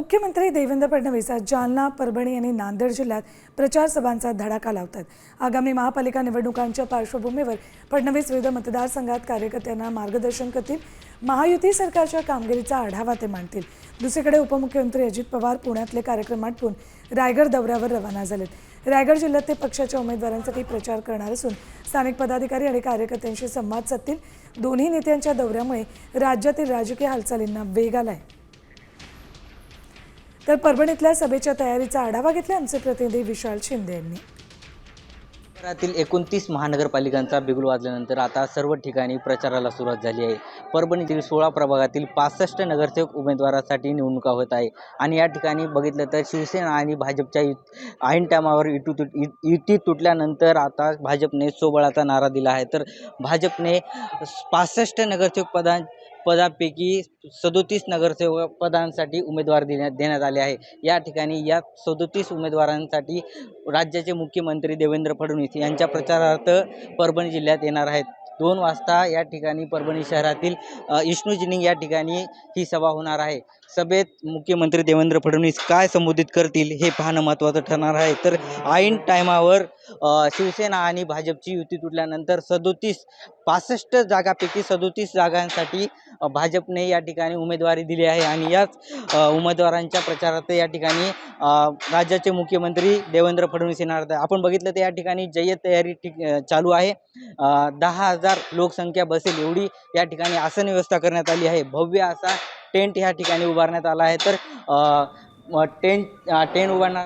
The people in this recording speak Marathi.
मुख्यमंत्री देवेंद्र फडणवीस आज जालना, परभणी आणि नांदेड जिल्ह्यात प्रचार सभांचा धडाका लावतात। आगामी महापालिका निवडणुकांच्या पार्श्वभूमीवर फडणवीस विविध मतदारसंघात कार्यकर्त्यांना मार्गदर्शन करतील। महायुती सरकारच्या कामगिरीचा आढावा ते मांडतील। दुसरीकडे उपमुख्यमंत्री अजित पवार पुण्यातले कार्यक्रम आटपून रायगड दौऱ्यावर रवाना झालेत। रायगड जिल्ह्यात ते पक्षाच्या उमेदवारांसाठी प्रचार करणार असून स्थानिक पदाधिकारी आणि कार्यकर्त्यांशी संवाद साधतील। दोन्ही नेत्यांच्या दौऱ्यामुळे राज्यातील राजकीय हालचालींना वेग आलाय। तर परभणीतल्या सभेच्या तयारीचा आढावा घेतला आमचे प्रतिनिधी विशाल शिंदे यांनी। शहरातील 29 महानगरपालिकांचा बिगुल वाजल्यानंतर आता सर्व ठिकाणी प्रचाराला सुरुवात झाली आहे। परभणीतील 16 प्रभागातील 65 नगरसेवक उमेदवारासाठी निवडणुका होत आहे आणि या ठिकाणी बघितलं तर शिवसेना आणि भाजपच्या ऐन टायमावर युती तुटल्यानंतर आता भाजपने सोबळाचा नारा दिला आहे। तर भाजपने 65 नगरसेवक पदापैकी 37 नगरसेवक पदांसाठी उमेदवार देण्यात आले आहे। या ठिकाणी या 37 उमेदवारांसाठी राज्याचे मुख्यमंत्री देवेंद्र फडणवीस यांच्या प्रचारार्थ परभणी जिल्ह्यात येणार आहेत। 2 वाजता या ठिकाणी परभणी शहरातील इष्णू जिनिंग या ठिकाणी ही सभा होणार आहे। सभेत मुख्यमंत्री देवेंद्र फडणवीस काय संबोधित करतील हे पाहणं महत्त्वाचं ठरणार आहे। तर ऐन टायमावर शिवसेना आणि भाजपची युती तुटल्यानंतर 65 जागापैकी 37 जागांसाठी भाजपने या ठिकाणी उमेदवारी दिली आहे आणि याच उमेदवारांच्या प्रचारार्थ या ठिकाणी राज्याचे मुख्यमंत्री देवेंद्र फडणवीस येणार आहेत। आपण बघितलं तर या ठिकाणी जय्यत तयारी चालू आहे। 10,000 लोकसंख्या बसेल एवढी या ठिकाणी आसन व्यवस्था करण्यात आली आहे। भव्य असा टेंट या ठिकाणी उभारण्यात आला आहे। तर टेंट उभारणार